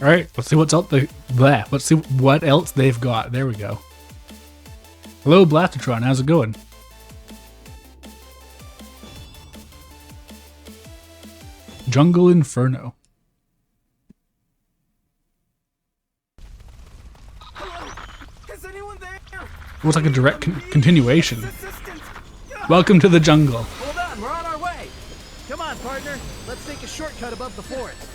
All right, let's see what's out the. Blah. Let's see what else they've got. There we go. Hello, Blastatron. How's it going? Jungle Inferno. Is anyone there? Looks like a direct continuation. Welcome to the jungle. Hold on, we're on our way. Come on, partner. Let's take a shortcut above the forest.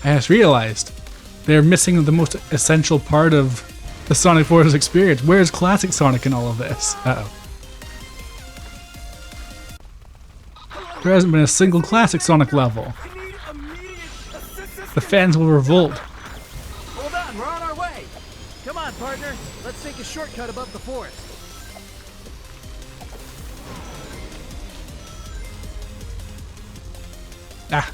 I just realized they're missing the most essential part of the Sonic Forces experience. Where's Classic Sonic in all of this? Uh-oh. There hasn't been a single Classic Sonic level. I need immediate assistance. The fans will revolt. Hold on, we're on our way. Come on, partner. Let's take a shortcut above the forest. Ah.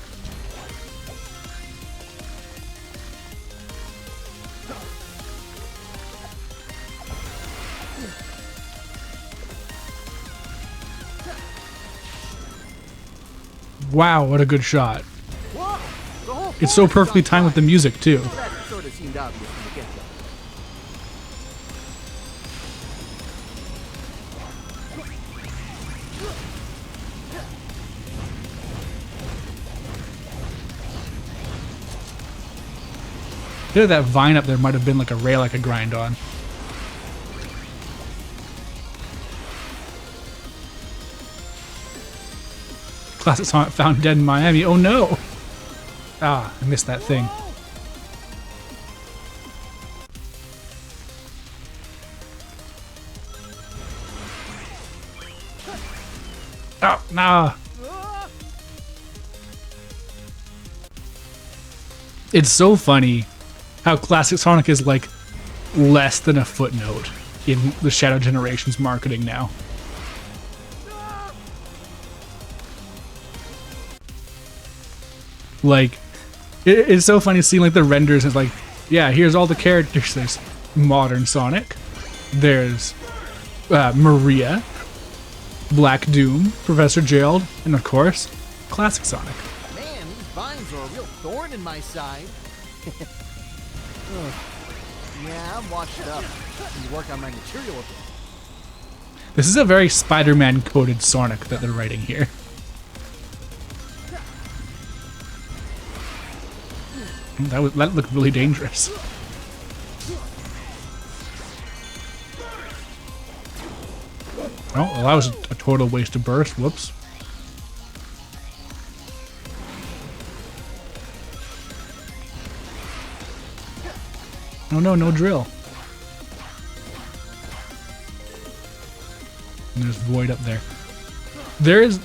Wow, what a good shot. Whoa, the whole It's so forest perfectly on timed with fire. the music, too. That sort of seemed obvious from the get-go. Feel like that vine up there might have been like a rail I could grind on. Classic Sonic found dead in Miami. Oh no! Ah, I missed that thing. Oh, nah. It's so funny how Classic Sonic is like less than a footnote in the Shadow Generations marketing now. Like, it's so funny seeing like the renders. It's like, yeah, here's all the characters. There's modern Sonic. There's Maria, Black Doom, Professor Gerald, and of course, Classic Sonic. Man, these vines are a real thorn in my side. Ugh. Yeah, I'm washed up. Need to work on my material a bit. This is a very Spider-Man coded Sonic that they're writing here. That looked really dangerous. Oh, well, that was a total waste of burst. Whoops. Oh no, no drill. And there's Void up there. There is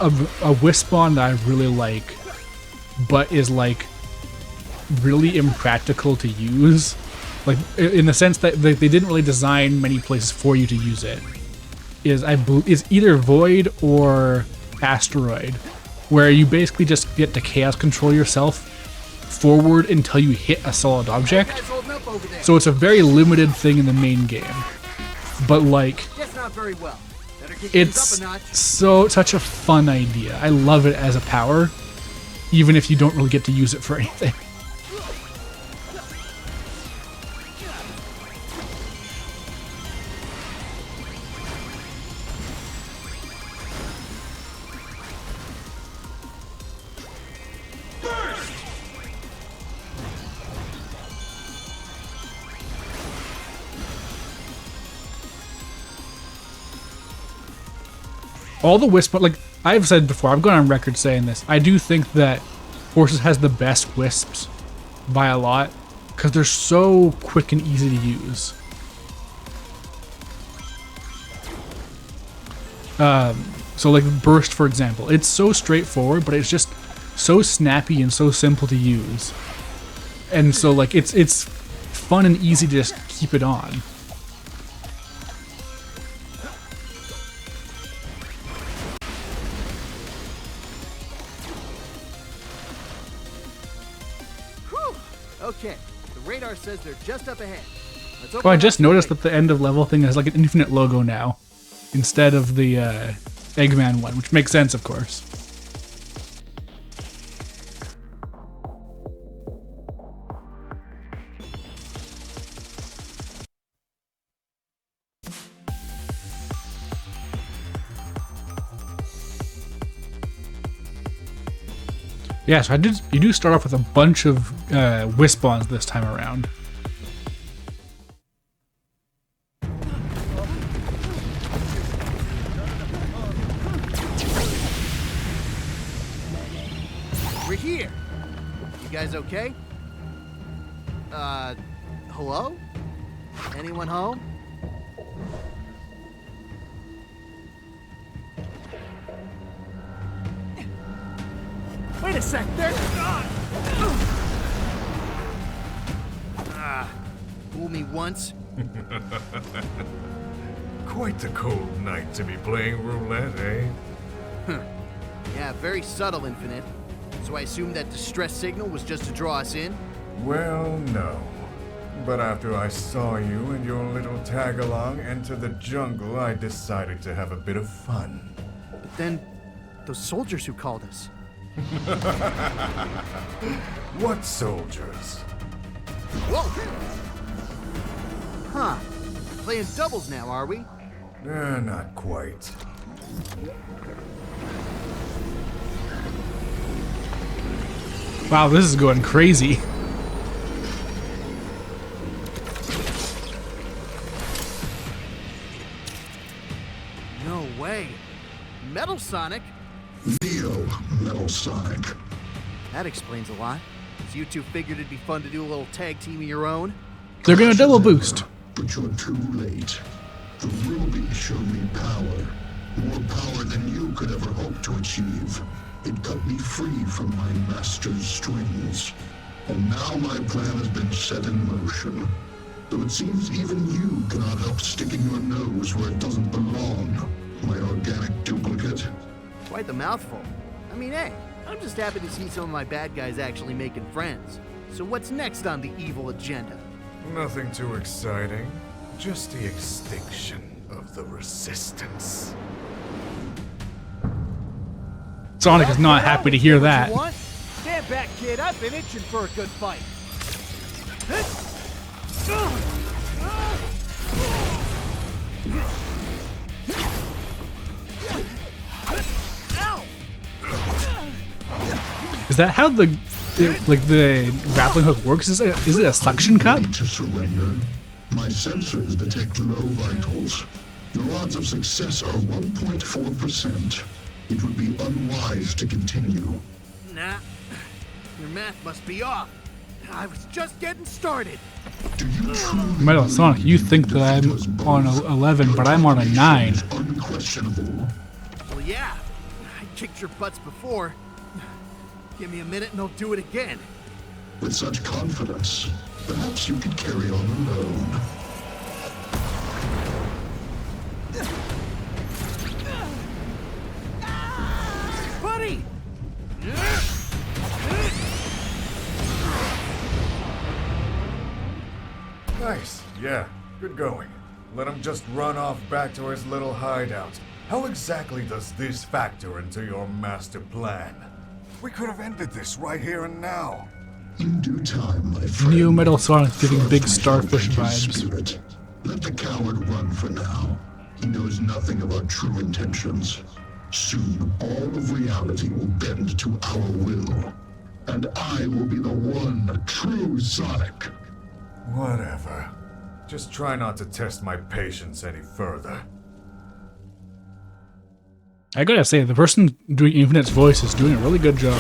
a Wispon that I really like, but is like really impractical to use. Like, in the sense that they didn't really design many places for you to use it. Is either Void or Asteroid, where you basically just get to chaos control yourself forward until you hit a solid object. So it's a very limited thing in the main game. But like, Guess not very well. Better kick things up a notch. it's such a fun idea. I love it as a power, even if you don't really get to use it for anything. All the Wisp, like I've said before, I've gone on record saying this. I do think that Forces has the best Wisps by a lot because they're so quick and easy to use. So like Burst, for example, it's so straightforward, but it's just so snappy and so simple to use. And so like it's fun and easy to just keep it on. Okay, the radar says they're just up ahead. Let's Oh, I just noticed that the end of level thing has like an infinite logo now, instead of the Eggman one, which makes sense, of course. Yeah, so you do start off with a bunch of Wispons this time around. We're here. You guys okay? Hello? Anyone home? Wait a sec, there's... Fool me once. Quite the cold night to be playing roulette, eh? Yeah, very subtle, Infinite. So I assume that distress signal was just to draw us in? Well, no. But after I saw you and your little tag-along enter the jungle, I decided to have a bit of fun. But then, those soldiers who called us. What soldiers? Whoa! Huh. Playing doubles now, are we? Not quite. Wow, this is going crazy. No way. Metal Sonic? Neo Metal Sonic. That explains a lot. So you two figured it'd be fun to do a little tag team of your own? They're gonna double boost. But you're too late. The ruby showed me power. More power than you could ever hope to achieve. It cut me free from my master's strings. And now my plan has been set in motion. Though it seems even you cannot help sticking your nose where it doesn't belong, my organic duplicate. Quite the mouthful. I mean, hey, I'm just happy to see some of my bad guys actually making friends. So what's next on the evil agenda? Nothing too exciting. Just the extinction of the Resistance. Sonic is not happy to hear that. You want? Stand back, kid. I've been itching for a good fight. Ow! Is that how the grappling hook works? Is it a suction cup? Need to surrender. My sensors detect low vitals. Your odds of success are 1.4%. It would be unwise to continue. Nah. Your math must be off. I was just getting started. Do you truly Metal Sonic, you think that I'm on 11, but I'm on a 9. unquestionable? Well, yeah. I kicked your butts before. Give me a minute and I'll do it again. With such confidence, perhaps you could carry on alone. Buddy! Nice, yeah, good going. Let him just run off back to his little hideout. How exactly does this factor into your master plan? We could have ended this right here and now. In due time, my friend. Neo Metal Sonic giving big First, starfish I will take his vibes. spirit. Let the coward run for now. He knows nothing of our true intentions. Soon, all of reality will bend to our will. And I will be the one true Sonic. Whatever. Just try not to test my patience any further. I gotta say, the person doing Infinite's voice is doing a really good job.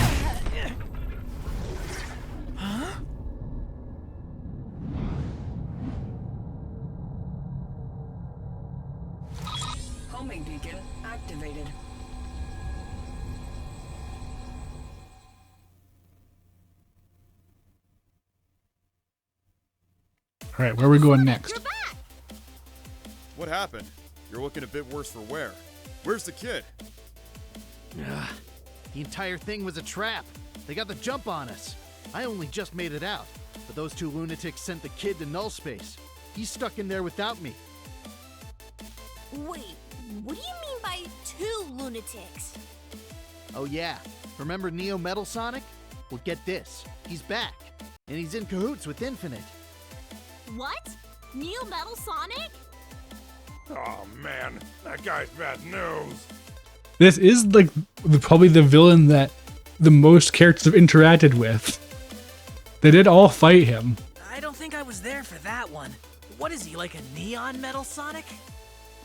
Homing beacon activated. Alright, where are we going next? What happened? You're looking a bit worse for wear. Where's the kid? Ugh. The entire thing was a trap. They got the jump on us. I only just made it out, but those two lunatics sent the kid to null space. He's stuck in there without me. Wait, what do you mean by two lunatics? Oh yeah, remember Neo Metal Sonic? Well, get this. He's back, and he's in cahoots with Infinite. What? Neo Metal Sonic? Oh man, that guy's bad news. This is like probably the villain that the most characters have interacted with. They did all fight him. I don't think I was there for that one. What is he, like a neon metal Sonic?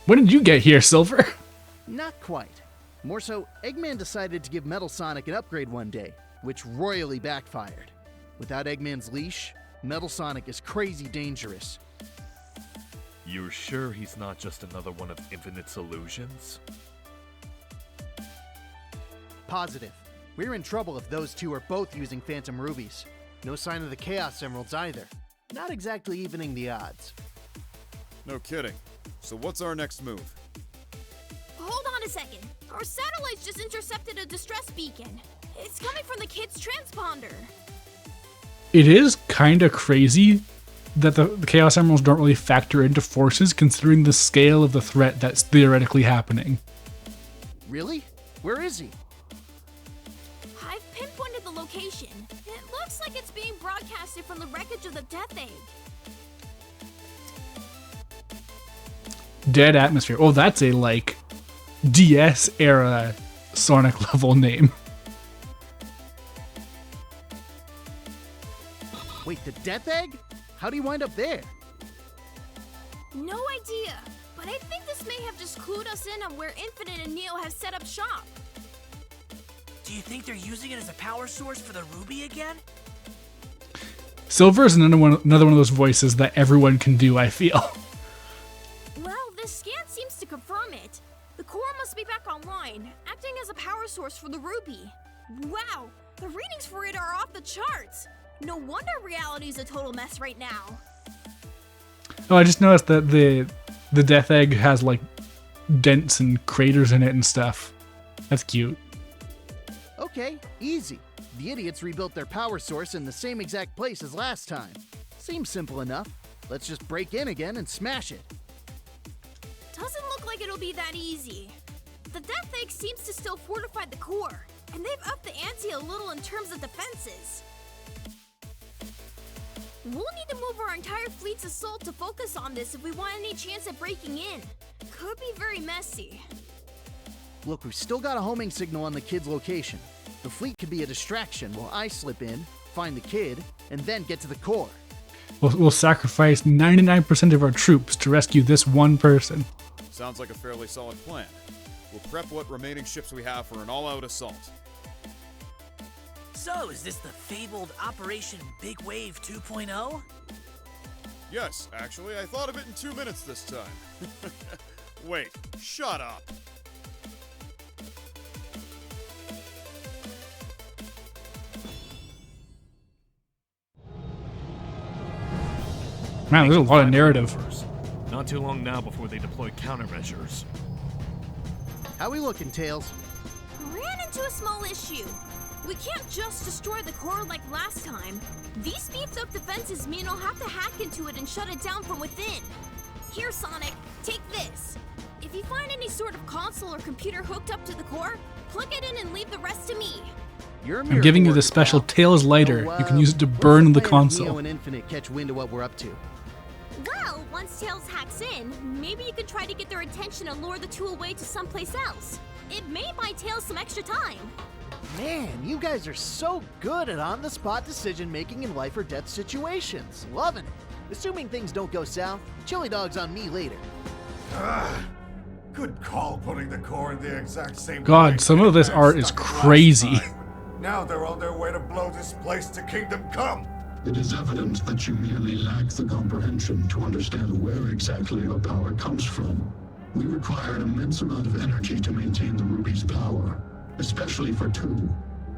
When did you get here, Silver? Not quite. More so, Eggman decided to give Metal Sonic an upgrade one day, which royally backfired. Without Eggman's leash, Metal Sonic is crazy dangerous. You're sure he's not just another one of Infinite's illusions? Positive. We're in trouble if those two are both using Phantom Rubies. No sign of the Chaos Emeralds either. Not exactly evening the odds. No kidding. So what's our next move? Hold on a second. Our satellites just intercepted a distress beacon. It's coming from the kid's transponder. It is kind of crazy that the Chaos Emeralds don't really factor into forces considering the scale of the threat that's theoretically happening. Really? Where is he? I've pinpointed the location. It looks like it's being broadcasted from the wreckage of the Death Egg. Dead Atmosphere. Oh, that's a, like, DS era Sonic level name. Wait, the Death Egg? How'd he wind up there? No idea, but I think this may have just clued us in on where Infinite and Neo have set up shop. Do you think they're using it as a power source for the Ruby again? Silver is another one of those voices that everyone can do, I feel. Well, this scan seems to confirm it. The core must be back online, acting as a power source for the Ruby. Wow, the readings for it are off the charts. No wonder reality's a total mess right now. Oh, I just noticed that the Death Egg has, like, dents and craters in it and stuff. That's cute. Okay, easy. The idiots rebuilt their power source in the same exact place as last time. Seems simple enough. Let's just break in again and smash it. Doesn't look like it'll be that easy. The Death Egg seems to still fortify the core, and they've upped the ante a little in terms of defenses. We'll need to move our entire fleet's assault to focus on this if we want any chance at breaking in. Could be very messy. Look, we've still got a homing signal on the kid's location. The fleet could be a distraction while I slip in, find the kid, and then get to the core. We'll sacrifice 99% of our troops to rescue this one person. Sounds like a fairly solid plan. We'll prep what remaining ships we have for an all-out assault. So, is this the fabled Operation Big Wave 2.0? Yes, actually, I thought of it in 2 minutes this time. Wait, shut up. Man, there's a lot of narrative. Not too long now before they deploy countermeasures. How we looking, Tails? Ran into a small issue. We can't just destroy the core like last time. These beefed up defenses mean I'll have to hack into it and shut it down from within. Here, Sonic, take this. If you find any sort of console or computer hooked up to the core, plug it in and leave the rest to me. I'm giving you the special Tails lighter. You can use it to burn the console. Neo and Infinite catch wind of what we're up to. Well, once Tails hacks in, maybe you could try to get their attention and lure the two away to someplace else. It may buy Tails some extra time. Man, you guys are so good at on-the-spot decision-making in life or death situations. Loving it. Assuming things don't go south, chili dogs on me later. Good call putting the core in the exact same God, place some of this Eggman art is stuck it last crazy. time. Now they're on their way to blow this place to Kingdom Come. It is evident that you merely lack the comprehension to understand where exactly your power comes from. We require an immense amount of energy to maintain the Ruby's power, especially for two.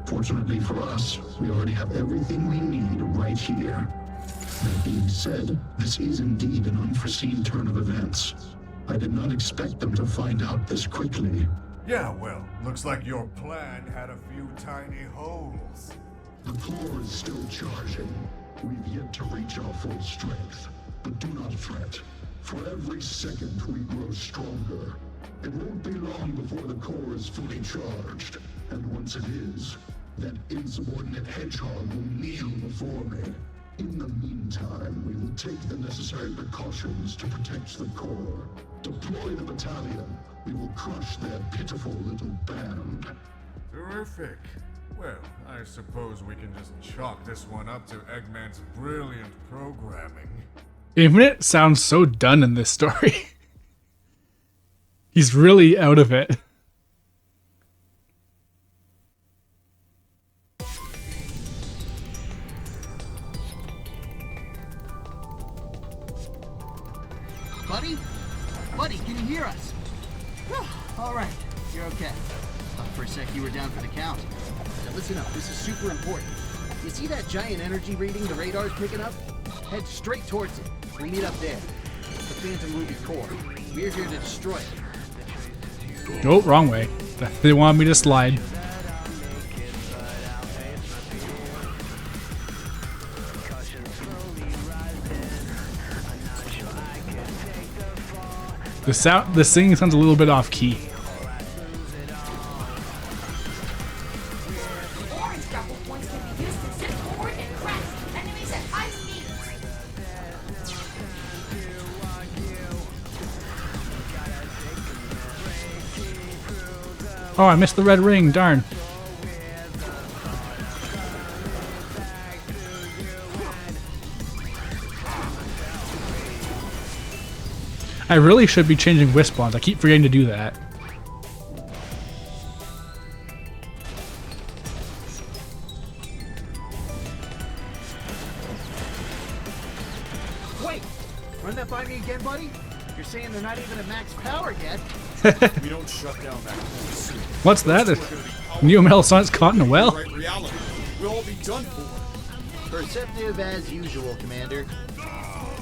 Fortunately for us, we already have everything we need right here. That being said, this is indeed an unforeseen turn of events. I did not expect them to find out this quickly. Yeah, well, looks like your plan had a few tiny holes. The core is still charging. We've yet to reach our full strength. But do not fret. For every second we grow stronger. It won't be long before the core is fully charged. And once it is, that insubordinate hedgehog will kneel before me. In the meantime, we will take the necessary precautions to protect the core. Deploy the battalion. We will crush their pitiful little band. Terrific. Well, I suppose we can just chalk this one up to Eggman's brilliant programming. Infinite sounds so done in this story. He's really out of it. Buddy? Buddy, can you hear us? All right, you're okay. Thought for a sec you were down for the count. Now listen up, this is super important. You see that giant energy reading the radar's picking up? Head straight towards it. We meet up there. The Phantom Ruby core. We're here to destroy it. Oh, wrong way. They want me to slide. The singing sounds a little bit off key. Oh, I missed the red ring, darn. I really should be changing Wispawns. I keep forgetting to do that. Wait! Run that by me again, buddy? You're saying they're not even at max power yet? We don't shut down that core soon. What's that? Neo Metal Sonic's caught in a well? Right reality. We'll all be done for. Perceptive as usual, Commander.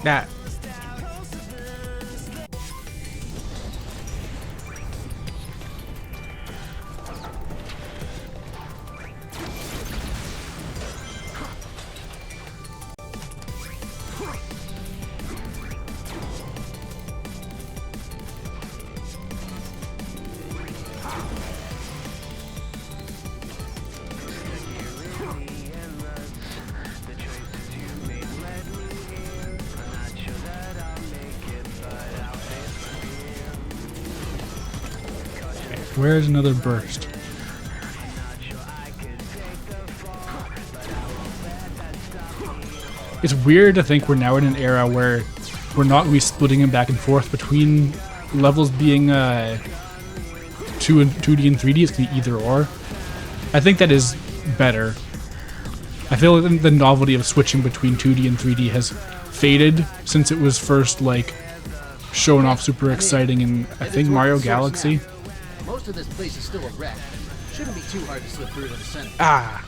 Yeah. Where's another burst? It's weird to think we're now in an era where we're not going to be splitting them back and forth between levels being 2D and 3D. It's going to be either or. I think that is better. I feel like the novelty of switching between 2D and 3D has faded since it was first like shown off super exciting in I think Mario Galaxy. Most of this place is still a wreck. Shouldn't be too hard to slip through to the center. Ah.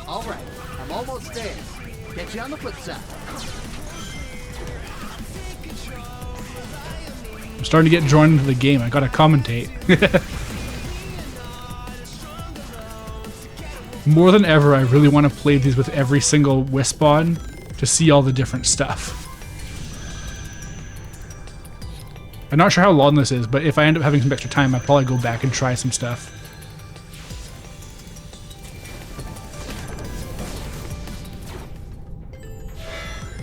All right, I'm almost there. Catch you on the flip side. I'm starting to get drawn into the game. I gotta commentate. More than ever, I really want to play these with every single Wispawn to see all the different stuff. I'm not sure how long this is, but if I end up having some extra time, I'll probably go back and try some stuff.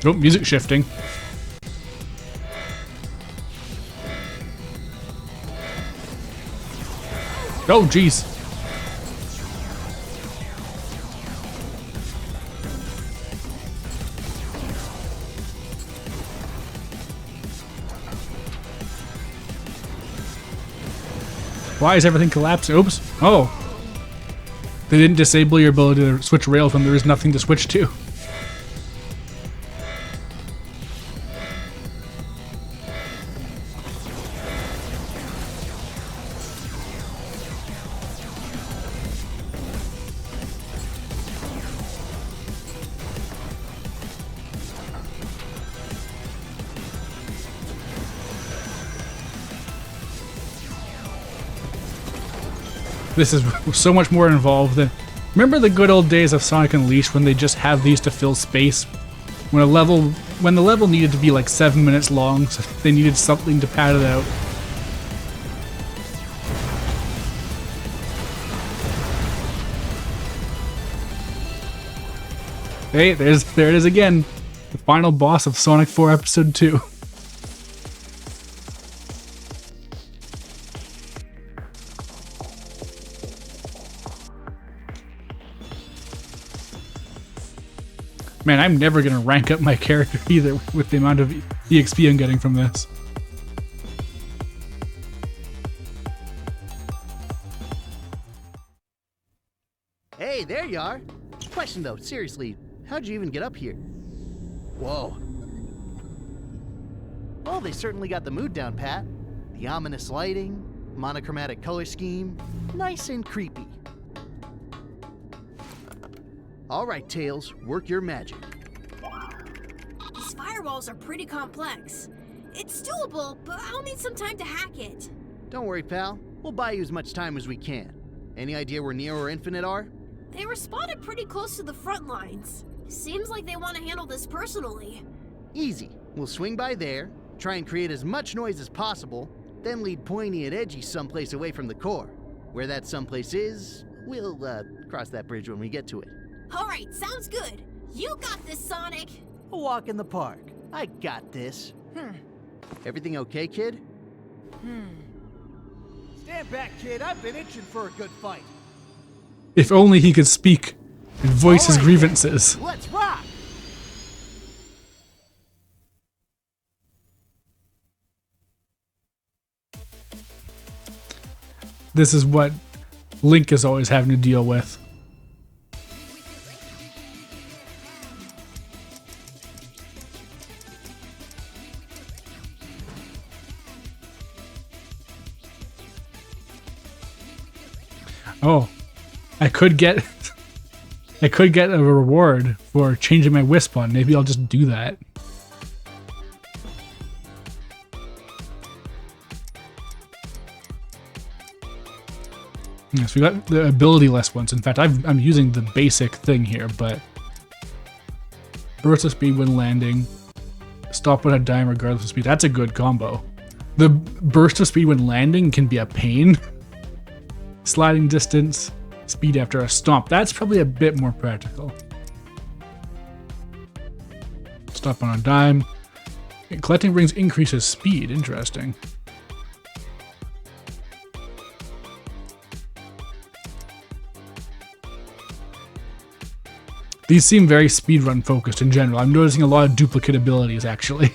Oh, music shifting. Oh, jeez. Why is everything collapsing? Oops. Oh. They didn't disable your ability to switch rails when there is nothing to switch to. This is so much more involved than Remember the good old days of Sonic Unleashed when they just have these to fill space? When the level needed to be like 7 minutes long, so they needed something to pad it out. Hey, there it is again. The final boss of Sonic 4 Episode 2. Man, I'm never gonna rank up my character either with the amount of EXP I'm getting from this. Hey, there you are. Question though, seriously, how'd you even get up here? Whoa. Well, they certainly got the mood down, Pat. The ominous lighting, monochromatic color scheme, nice and creepy. All right, Tails, work your magic. These firewalls are pretty complex. It's doable, but I'll need some time to hack it. Don't worry, pal. We'll buy you as much time as we can. Any idea where Neo or Infinite are? They were spotted pretty close to the front lines. Seems like they want to handle this personally. Easy. We'll swing by there, try and create as much noise as possible, then lead Pointy and Edgy someplace away from the core. Where that someplace is, we'll cross that bridge when we get to it. Alright, sounds good. You got this, Sonic! A walk in the park. I got this. Everything okay, kid? Stand back, kid. I've been itching for a good fight. If only he could speak and voice his All right, grievances. then. Let's rock! This is what Link is always having to deal with. Oh, I could get a reward for changing my Wisp on. Maybe I'll just do that. Yes, we got the ability-less ones. In fact, I'm using the basic thing here, but burst of speed when landing, stop when a dime regardless of speed. That's a good combo. The burst of speed when landing can be a pain. Sliding distance, speed after a stomp. That's probably a bit more practical. Stop on a dime. And collecting rings increases speed. Interesting. These seem very speedrun focused in general. I'm noticing a lot of duplicate abilities actually.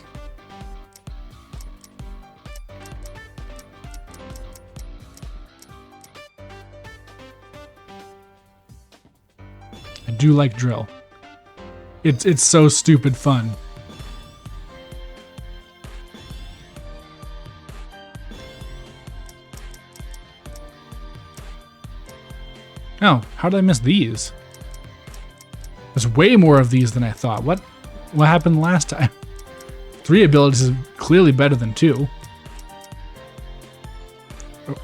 I do like drill. It's so stupid fun. Oh, how did I miss these? There's way more of these than I thought. What happened last time? 3 abilities is clearly better than 2.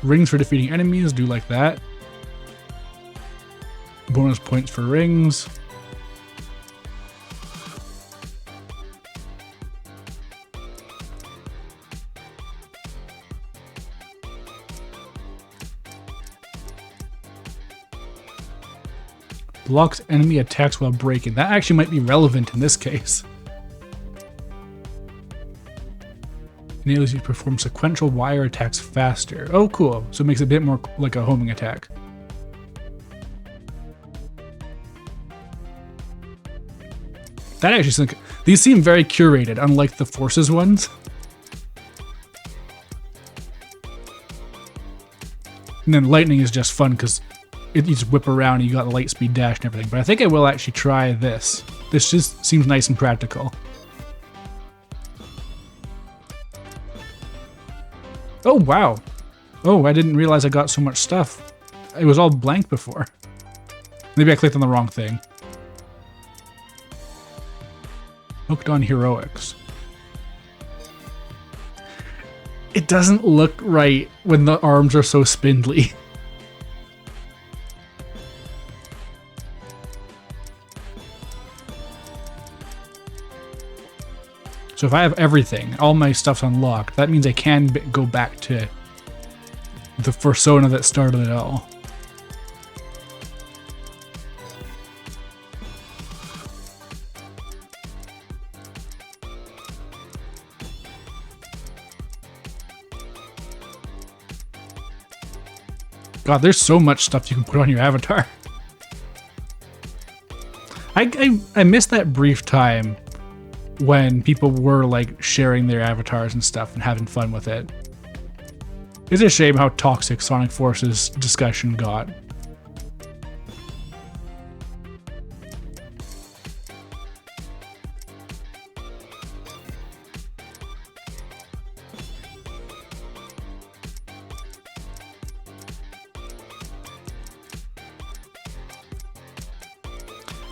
Rings for defeating enemies, do like that. Bonus points for rings. Blocks enemy attacks while braking. That actually might be relevant in this case. Enables you to perform sequential wire attacks faster. Oh, cool. So it makes it a bit more like a homing attack. That actually, these seem very curated, unlike the Forces ones. And then lightning is just fun because you just whip around and you got the light speed dash and everything. But I think I will actually try this. This just seems nice and practical. Oh, wow. Oh, I didn't realize I got so much stuff. It was all blank before. Maybe I clicked on the wrong thing. Hooked on heroics. It doesn't look right when the arms are so spindly. So if I have everything, all my stuff's unlocked, that means I can go back to the persona that started it all. God, there's so much stuff you can put on your avatar. I missed that brief time when people were like sharing their avatars and stuff and having fun with it. It's a shame how toxic Sonic Force's discussion got.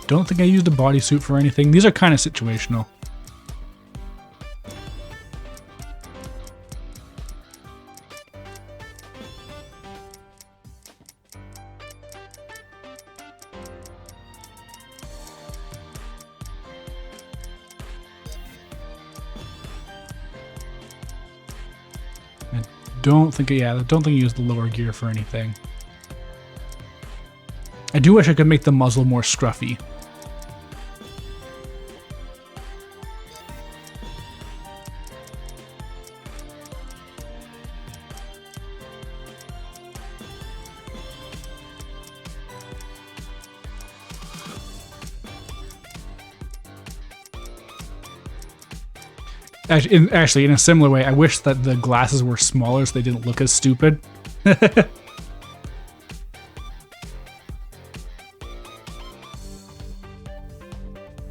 Don't think I used a bodysuit for anything. These are kind of situational. Don't think I used the lower gear for anything. I do wish I could make the muzzle more scruffy. Actually, in a similar way, I wish that the glasses were smaller so they didn't look as stupid.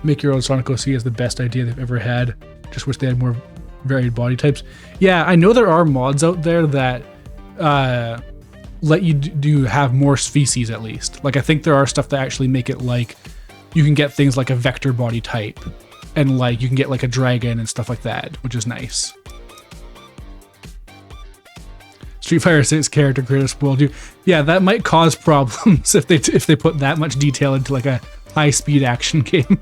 Make your own Sonic OC is the best idea they've ever had. Just wish they had more varied body types. Yeah, I know there are mods out there that let you do have more species at least. Like, I think there are stuff that actually make it like you can get things like a vector body type. And like you can get like a dragon and stuff like that, which is nice. Street Fighter 6 character creators spoiled you. Yeah, that might cause problems if they put that much detail into like a high-speed action game.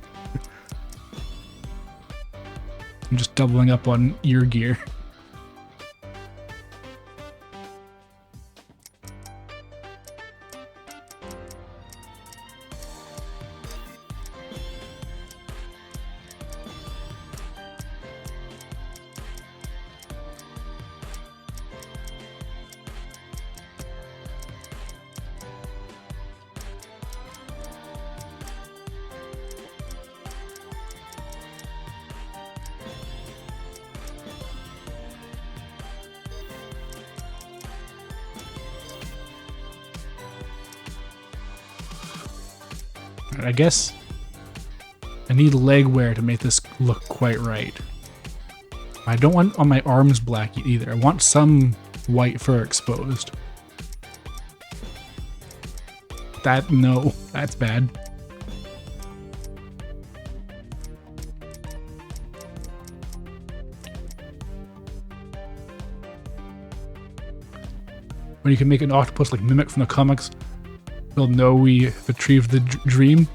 I'm just doubling up on ear gear. I guess I need leg wear to make this look quite right. I don't want on my arms black either. I want some white fur exposed. No, that's bad. When you can make an octopus like Mimic from the comics, they'll know we have achieved the dream.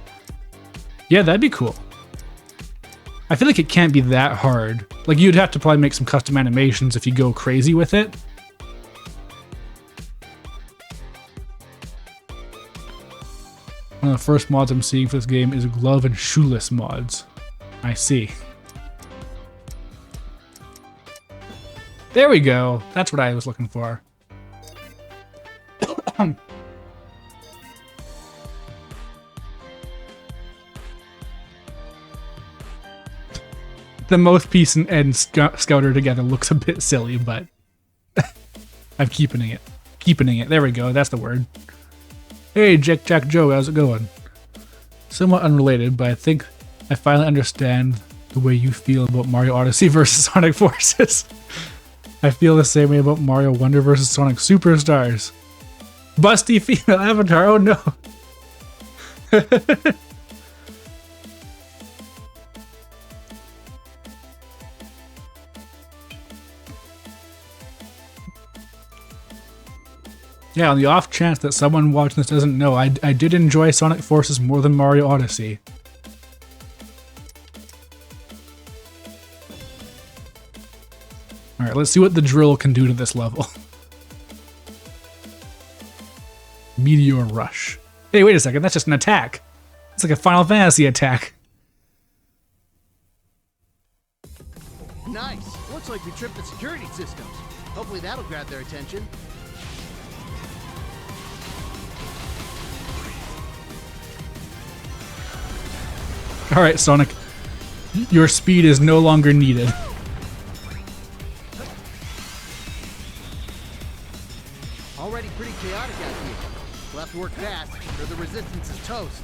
Yeah, that'd be cool. I feel like it can't be that hard. Like, you'd have to probably make some custom animations if you go crazy with it. One of the first mods I'm seeing for this game is glove and shoeless mods. I see. There we go. That's what I was looking for. The mouthpiece and Scouter together looks a bit silly, but I'm keeping it. There we go. That's the word. Hey, Jack Joe, how's it going? Somewhat unrelated, but I think I finally understand the way you feel about Mario Odyssey versus Sonic Forces. I feel the same way about Mario Wonder versus Sonic Superstars. Busty female avatar, oh no. Yeah, on the off chance that someone watching this doesn't know, I did enjoy Sonic Forces more than Mario Odyssey. Alright, let's see what the drill can do to this level. Meteor Rush. Hey, wait a second, that's just an attack. It's like a Final Fantasy attack. Nice. Looks like we tripped the security systems. Hopefully that'll grab their attention. Alright, Sonic. Your speed is no longer needed. Already pretty chaotic out here. We'll have to work fast, or the resistance is toast.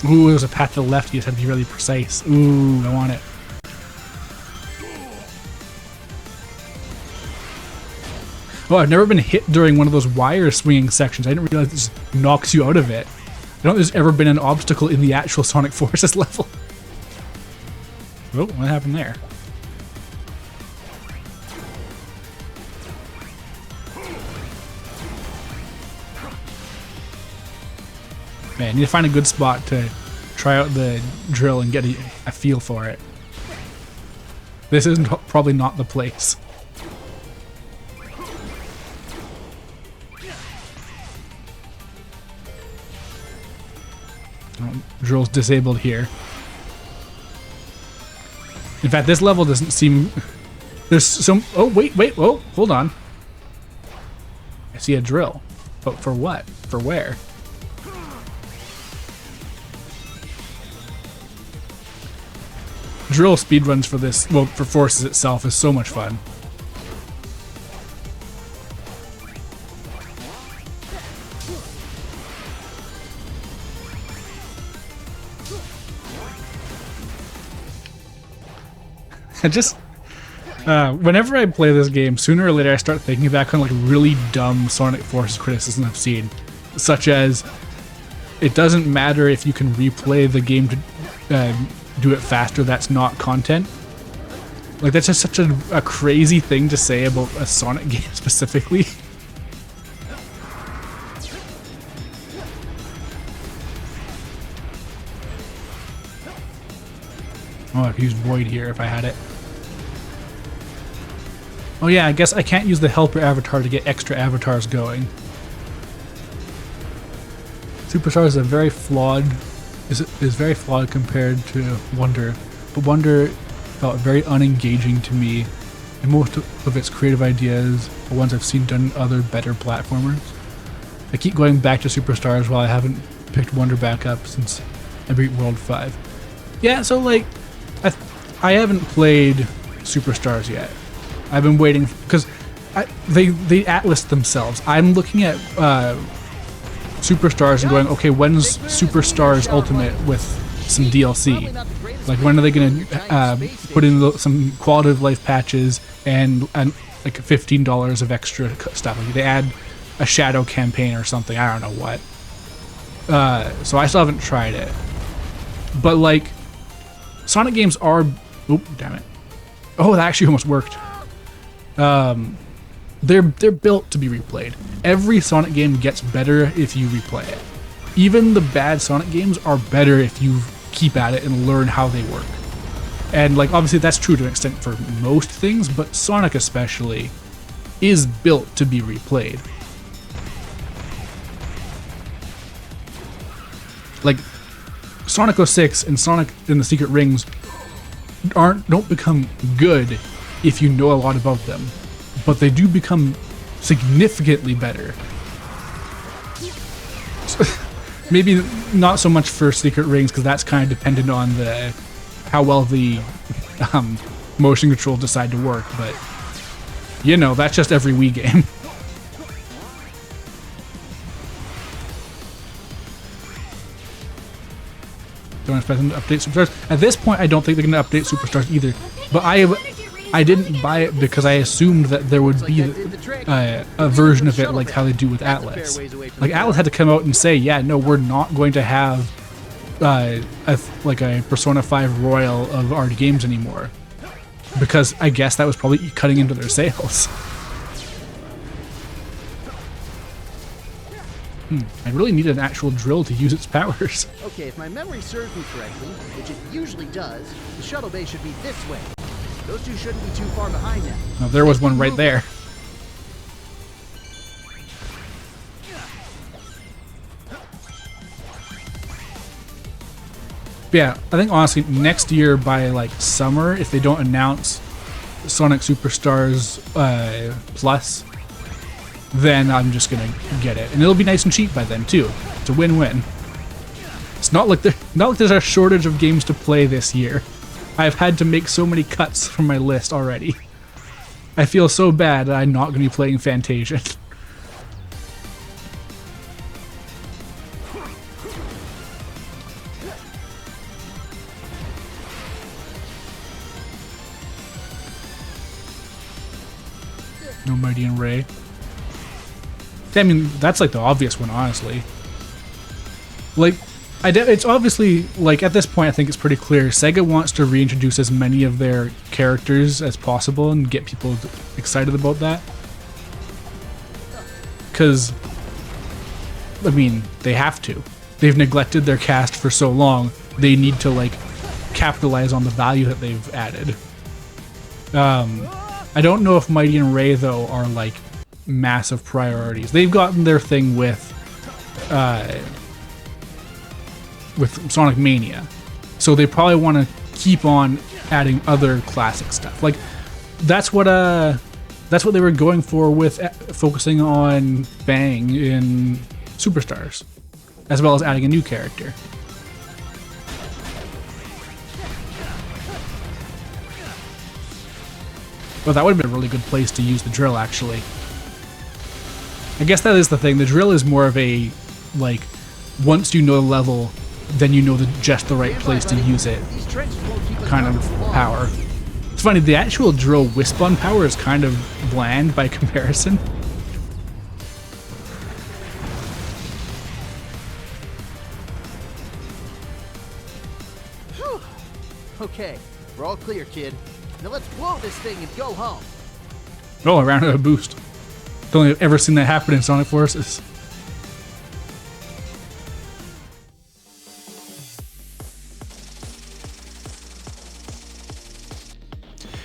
Ooh, there's a path to the left. You just have to be really precise. Ooh, I want it. Oh, I've never been hit during one of those wire swinging sections. I didn't realize it just knocks you out of it. I don't think there's ever been an obstacle in the actual Sonic Forces level. Oh, what happened there? Man, you need to find a good spot to try out the drill and get a feel for it. This is probably not the place. Oh, drill's disabled here. In fact, this level doesn't seem... There's some... Oh, wait, whoa, hold on. I see a drill. But for what? For where? Drill speedruns for this, well, for Forces itself is so much fun. I just, whenever I play this game, sooner or later I start thinking back on like really dumb Sonic Forces criticism I've seen, such as it doesn't matter if you can replay the game to do it faster, that's not content. Like, that's just such a crazy thing to say about a Sonic game specifically. Oh, I could use Void here if I had it. Oh yeah, I guess I can't use the helper avatar to get extra avatars going. Superstar is a very flawed is very flawed compared to Wonder, but Wonder felt very unengaging to me, and most of its creative ideas are ones I've seen done in other better platformers. I keep going back to Superstars while I haven't picked Wonder back up since I beat World 5. Yeah, so like, I haven't played Superstars yet. I've been waiting, because they Atlas themselves. I'm looking at Superstars and going, okay, when's Superstars Ultimate with some DLC? Like, when are they going to put in some quality of life patches and like $15 of extra stuff? Like, they add a shadow campaign or something. I don't know what. So I still haven't tried it. But like, Sonic games are... Oop, damn it. Oh, that actually almost worked. They're built to be replayed. Every Sonic game gets better if you replay it. Even the bad Sonic games are better if you keep at it and learn how they work. And like, obviously that's true to an extent for most things, but Sonic especially is built to be replayed. Like, Sonic 06 and Sonic and the Secret Rings don't become good if you know a lot about them, but they do become significantly better. Maybe not so much for Secret Rings, because that's kind of dependent on how well the motion controls decide to work, but you know, that's just every Wii game. Don't expect them to update Superstars. At this point, I don't think they're going to update Superstars either. But I didn't buy it because I assumed that there would be a version of it like how they do with Atlas. Like, Atlas had to come out and say, yeah, no, we're not going to have a Persona 5 Royal of already games anymore. Because I guess that was probably cutting into their sales. I really need an actual drill to use its powers. Okay, if my memory serves me correctly, which it usually does, the shuttle bay should be this way. Those two shouldn't be too far behind now. Now, there was one right there. Yeah, I think honestly, next year by like summer, if they don't announce Sonic Superstars Plus, then I'm just gonna get it, and it'll be nice and cheap by then too. It's a win-win. It's not like there's a shortage of games to play this year. I've had to make so many cuts from my list already. I feel so bad that I'm not gonna be playing Fantasia. No Mighty and Ray. I mean, that's like the obvious one, honestly. Like, it's obviously, like, at this point I think it's pretty clear Sega wants to reintroduce as many of their characters as possible and get people excited about that. Because, I mean, they have to. They've neglected their cast for so long, they need to, like, capitalize on the value that they've added. I don't know if Mighty and Ray, though, are, like, massive priorities. They've gotten their thing with Sonic Mania, so they probably want to keep on adding other classic stuff. Like that's what they were going for with focusing on Bang in Superstars, as well as adding a new character. Well, that would have been a really good place to use the drill, actually. I guess that is the thing. The drill is more of a, like, once you know the level, then you know just the right place to use it kind of power. It's funny, the actual drill Wisp-on power is kind of bland by comparison. Whew. Okay, we're all clear, kid. Now let's blow this thing and go home. Oh, I ran out of boost. Don't think I've ever seen that happen in Sonic Forces.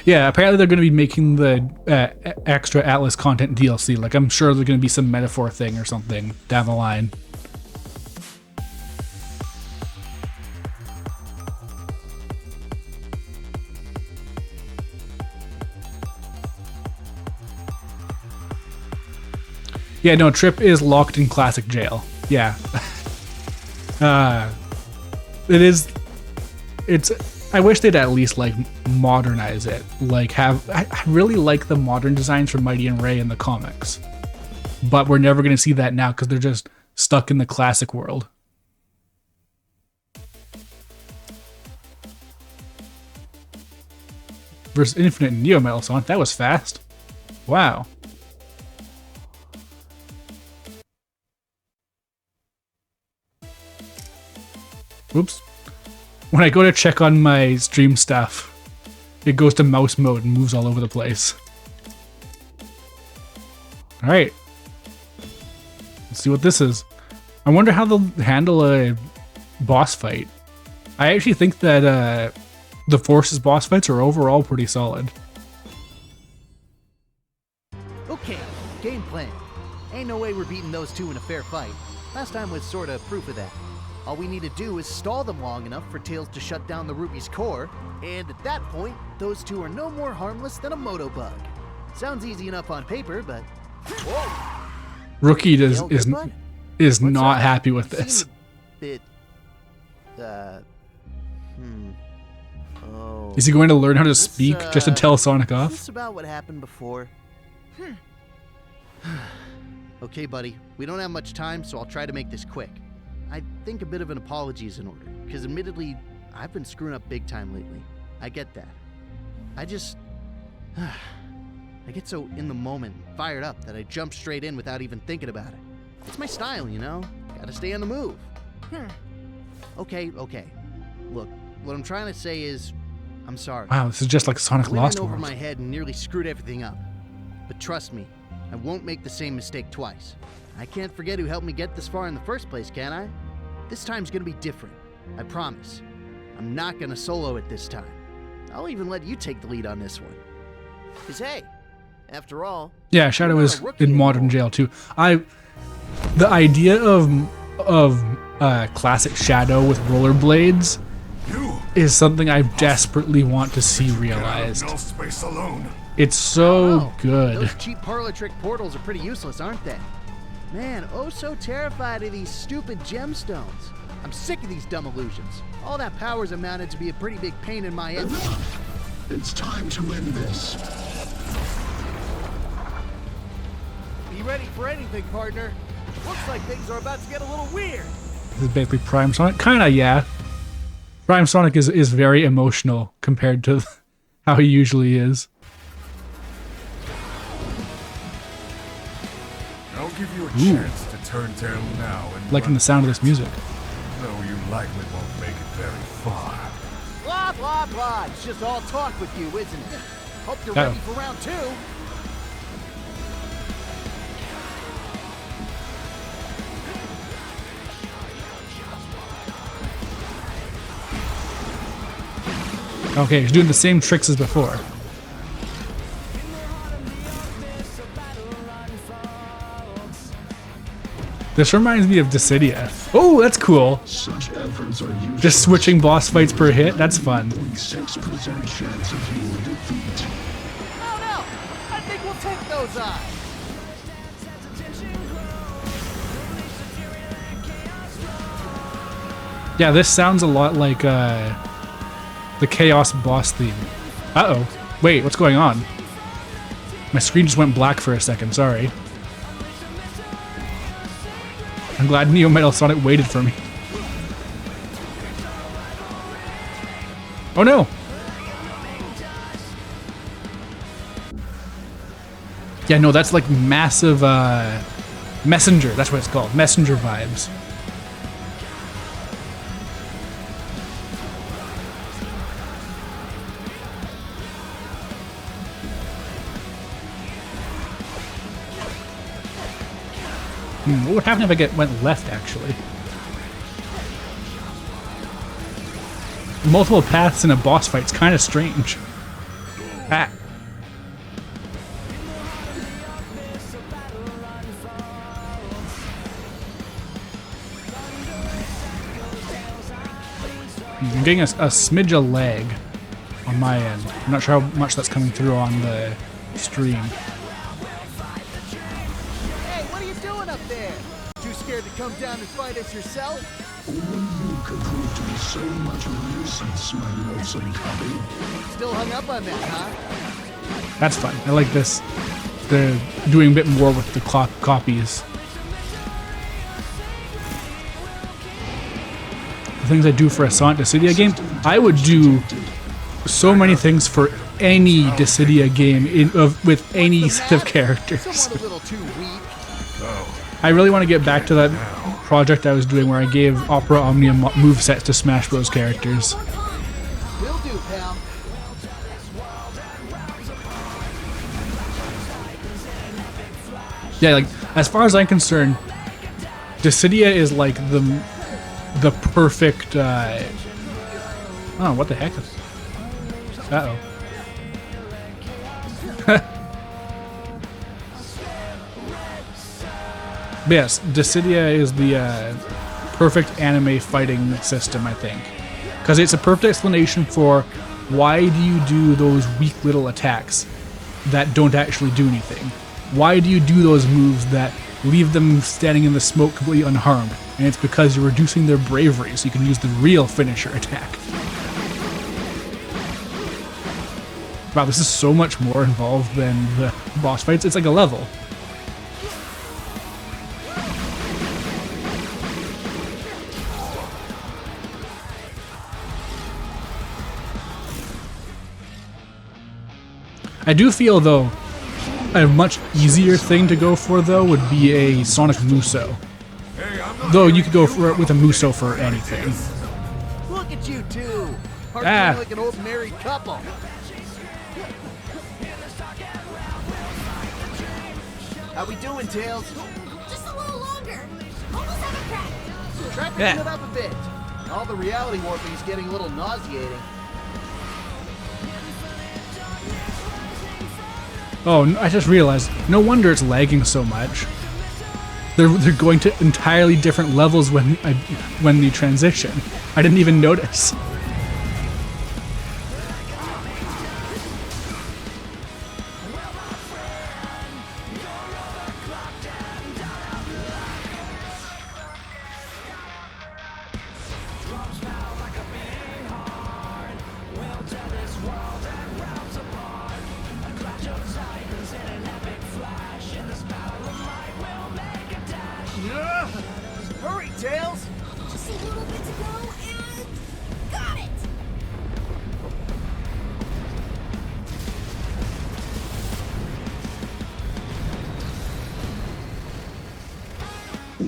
Yeah, apparently they're going to be making the extra Atlas content DLC. Like, I'm sure there's going to be some metaphor thing or something down the line. Yeah, no, Trip is locked in classic jail. Yeah. I wish they'd at least, like, modernize it. Like, I really like the modern designs for Mighty and Ray in the comics. But we're never going to see that now because they're just stuck in the classic world. Versus Infinite and Neo Metal Sonic, that was fast. Wow. Oops. When I go to check on my stream stuff, it goes to mouse mode and moves all over the place. Alright. Let's see what this is. I wonder how they'll handle a boss fight. I actually think that the Forces boss fights are overall pretty solid. Okay, game plan. Ain't no way we're beating those two in a fair fight. Last time was sorta proof of that. All we need to do is stall them long enough for Tails to shut down the Ruby's core, and at that point, those two are no more harmless than a moto bug. Sounds easy enough on paper, but... Whoa! Rookie is not happy with this. Bit... Oh... Is he going to learn how to speak just to tell Sonic off? Is this about what happened before? Okay, buddy. We don't have much time, so I'll try to make this quick. I think a bit of an apology is in order, because admittedly, I've been screwing up big time lately. I get that. I just... I get so in the moment, fired up, that I jump straight in without even thinking about it. It's my style, you know? Gotta stay on the move. Okay. Look, what I'm trying to say is, I'm sorry. Wow, this is just like Sonic I went Lost in over World. my head and nearly screwed everything up. But trust me, I won't make the same mistake twice. I can't forget who helped me get this far in the first place, can I? This time's gonna be different. I promise. I'm not gonna solo it this time. I'll even let you take the lead on this one. 'Cause hey, after all... Yeah, Shadow is in modern jail too. The idea of classic Shadow with rollerblades is something I desperately want to see realized. No space alone. It's so good. Those cheap parlor trick portals are pretty useless, aren't they? Man, oh so terrified of these stupid gemstones. I'm sick of these dumb illusions. All that power's amounted to be a pretty big pain in my head. It's time to end this. Be ready for anything, partner. Looks like things are about to get a little weird. This is basically Prime Sonic. Kinda, yeah. Prime Sonic is very emotional compared to how he usually is. I'll give you a chance to turn tail now and Liking the sound of this music. though you likely won't make it very far. Blah, blah, blah. It's just all talk with you, isn't it? Hope you're Uh-oh. ready for round 2. Okay, he's doing the same tricks as before. This reminds me of Dissidia. Oh, that's cool. Such efforts are useless. Just switching boss fights per hit, that's fun. 6% chance of your defeat. Oh no! I think we'll take those odds. Yeah, this sounds a lot like the Chaos boss theme. Uh-oh. Wait, what's going on? My screen just went black for a second, sorry. I'm glad Neo Metal Sonic waited for me. Oh no! Yeah, no, that's like massive Messenger, that's what it's called. Messenger vibes. What would happen if I went left, actually? Multiple paths in a boss fight's kind of strange. Ah. I'm getting a smidge of lag on my end. I'm not sure how much that's coming through on the stream. Hey, what are you doing up there? Too scared to come down and fight us yourself? Only you could prove to be so much of a nuisance, my lonesome copy. Still hung up on that, huh? That's fun. I like this. They're doing a bit more with the copies. The things I do for a Sonic Dissidia game, I would do so many things for any Dissidia game with any set of characters. Someone a little too weak. I really want to get back to that project I was doing where I gave Opera Omnia movesets to Smash Bros. Characters. Will do, pal. Yeah, like, as far as I'm concerned, Dissidia is like the perfect, oh, what the heck? Uh-oh. But yes, Dissidia is the perfect anime fighting system, I think. Because it's a perfect explanation for why do you do those weak little attacks that don't actually do anything? Why do you do those moves that leave them standing in the smoke completely unharmed? And it's because you're reducing their bravery so you can use the real finisher attack. Wow, this is so much more involved than the boss fights. It's like a level. I do feel, though, a much easier thing to go for, though, would be a Sonic Muso. Though you could go for it with a Muso for anything. Look at you two. Arguing like an old married couple. How we doing, Tails? Just a little longer. Almost have a crack. Try picking it up a bit. All the reality warping is getting a little nauseating. Oh, I just realized. No wonder it's lagging so much. They're going to entirely different levels when you transition. I didn't even notice. Hurry, Tails! Just a little bit to go and got it.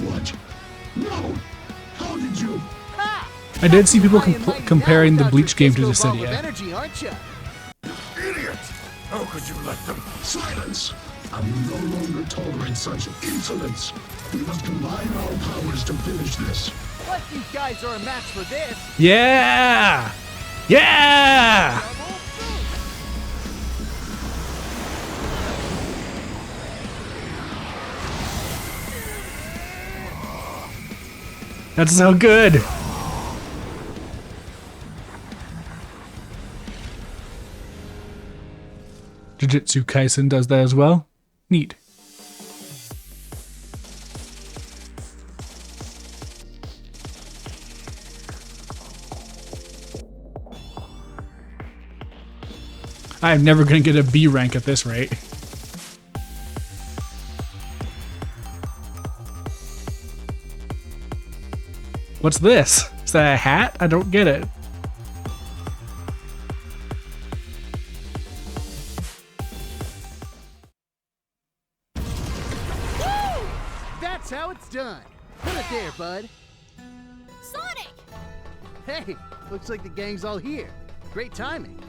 What? No! How did you? I did see people comparing the Bleach game to Dissidia. Energy, aren't you? Idiot! How could you let them? Silence! I will no longer tolerate such insolence. We must combine our powers to finish this. But you guys are a match for this. Yeah! Yeah! That's so good! Jujutsu Kaisen does that as well. Neat. I'm never gonna get a B rank at this rate. What's this? Is that a hat? I don't get it. That's how it's done. Put it there, bud. Sonic! Hey, looks like the gang's all here. Great timing.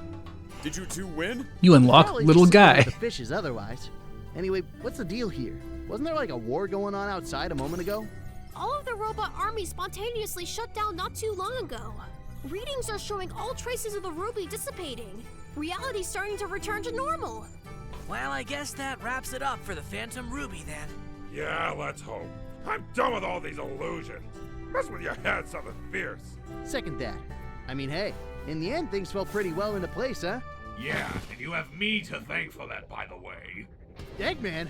Did you two win? You unlock Probably little just as good guy. as the fishes otherwise. Anyway, what's the deal here? Wasn't there like a war going on outside a moment ago? All of the robot army spontaneously shut down not too long ago. Readings are showing all traces of the ruby dissipating. Reality's starting to return to normal. Well, I guess that wraps it up for the Phantom Ruby then. Yeah, let's hope. I'm done with all these illusions. Mess with your head something fierce. Second that. I mean, hey, in the end, things fell pretty well into place, huh? Yeah, and you have me to thank for that, by the way. Eggman,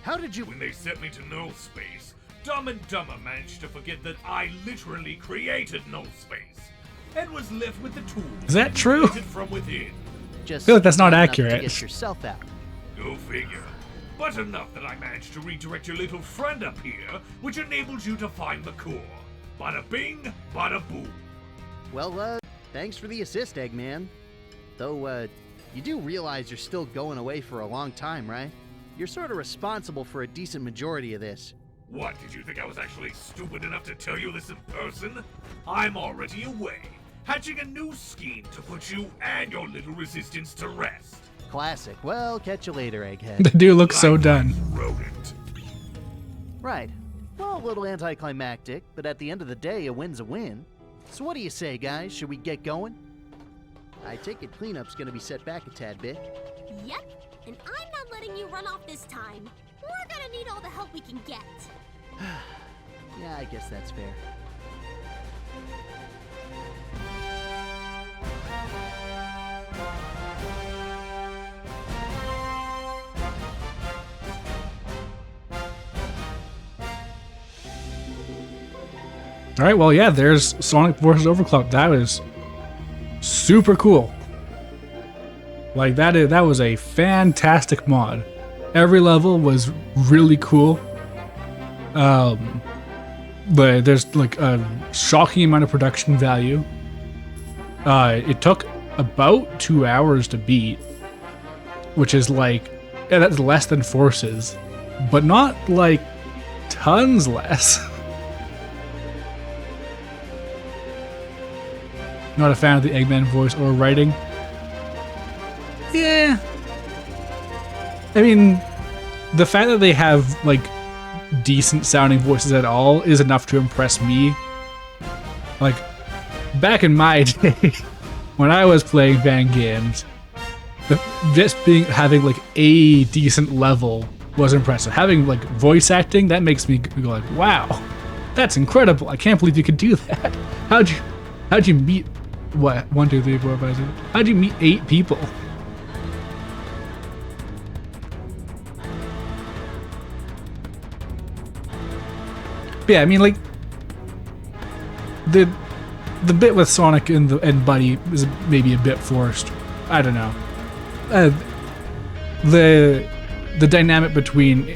how did you... When they sent me to null space, Dumb and Dumber managed to forget that I literally created null space and was left with the tools. Is that true? created from within. Just I feel like that's not enough to accurate. get yourself out. Go figure. But enough that I managed to redirect your little friend up here, which enables you to find the core. Bada bing, bada boom. Well, thanks for the assist, Eggman. Though, you do realize you're still going away for a long time, right? You're sort of responsible for a decent majority of this. What, did you think I was actually stupid enough to tell you this in person? I'm already away, hatching a new scheme to put you and your little resistance to rest. Classic. Well, catch you later, Egghead. They do look so done. Rodent. Right. Well, a little anticlimactic, but at the end of the day, a win's a win. So what do you say, guys? Should we get going? I take it cleanup's gonna be set back a tad bit. Yep, and I'm not letting you run off this time. We're gonna need all the help we can get. Yeah, I guess that's fair. All right, well, yeah, there's Sonic vs. Overclocked. That was super cool. Like that was a fantastic mod. Every level was really cool. But there's like a shocking amount of production value. It took about 2 hours to beat, which is like, yeah, that's less than Forces, but not like tons less. Not a fan of the Eggman voice or writing. Yeah. I mean, the fact that they have like decent sounding voices at all is enough to impress me. Like back in my day, when I was playing fan games, just having like a decent level was impressive. Having like voice acting, that makes me go like, wow, that's incredible. I can't believe you could do that. How'd you meet what 1, 2, 3, 4, 5, 6? How'd you meet 8 people? But yeah, I mean, like the bit with Sonic and Buddy is maybe a bit forced. I don't know. The dynamic between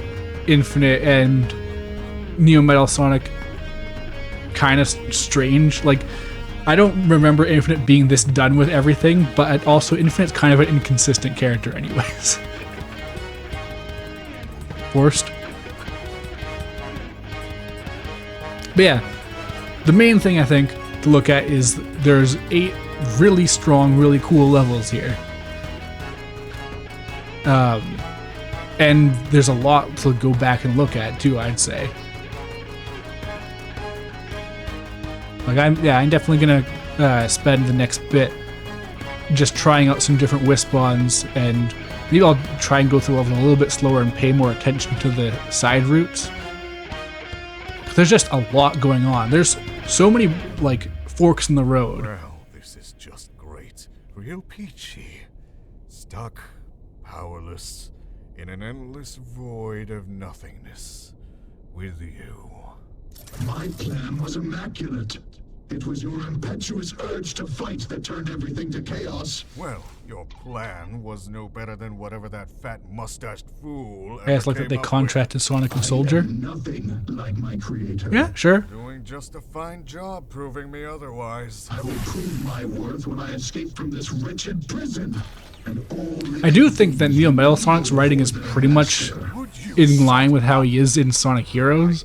Infinite and Neo Metal Sonic kind of strange. Like, I don't remember Infinite being this done with everything, but also Infinite's kind of an inconsistent character anyways. Forced. But yeah, the main thing I think to look at is there's 8 really strong, really cool levels here. And there's a lot to go back and look at too, I'd say. Like I'm definitely gonna spend the next bit just trying out some different Wispons, and maybe I'll try and go through levels a little bit slower and pay more attention to the side routes. But there's just a lot going on. There's so many like forks in the road. Well, this is just great. Real peachy. Stuck, powerless, in an endless void of nothingness. With you. My plan was immaculate. It was your impetuous urge to fight that turned everything to chaos. Well, your plan was no better than whatever that fat mustached fool Yeah, it's like that they contracted Sonic and Soldier. I am nothing like my creator. Yeah, sure. Doing just a fine job proving me otherwise. I will prove my worth when I escape from this wretched prison. And all I do think that Neo Metal Sonic's writing is pretty much in line with how he is in Sonic Heroes.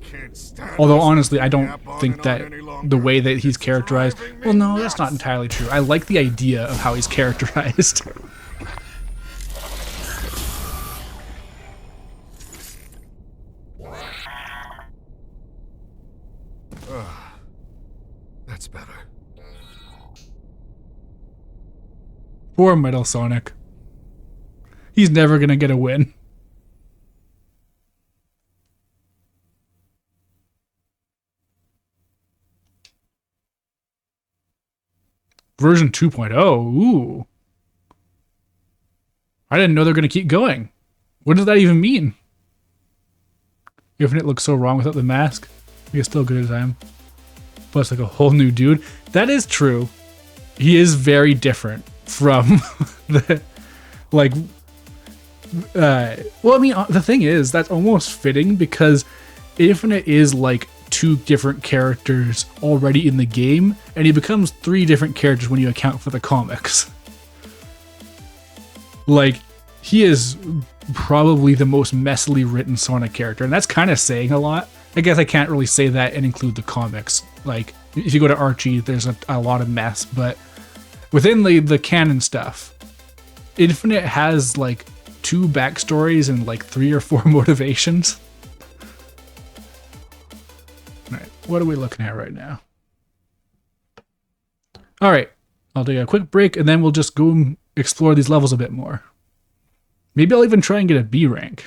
Although honestly, I don't think that the way that he's characterized... Well, no, that's not entirely true. I like the idea of how he's characterized. That's better. Poor Metal Sonic. He's never gonna get a win. Version 2.0. Ooh. I didn't know they're gonna keep going. What does that even mean? Infinite looks so wrong without the mask. We can still good at time. Plus like a whole new dude. That is true. He is very different from the like well, I mean, the thing is, that's almost fitting because Infinite is like 2 different characters already in the game, and he becomes 3 different characters when you account for the comics. Like, he is probably the most messily written Sonic character, and that's kind of saying a lot. I guess I can't really say that and include the comics. Like, if you go to Archie, there's a lot of mess, but within the canon stuff, Infinite has like 2 backstories and like 3 or 4 motivations. Alright, what are we looking at right now? Alright, I'll take a quick break and then we'll just go and explore these levels a bit more. Maybe I'll even try and get a B rank.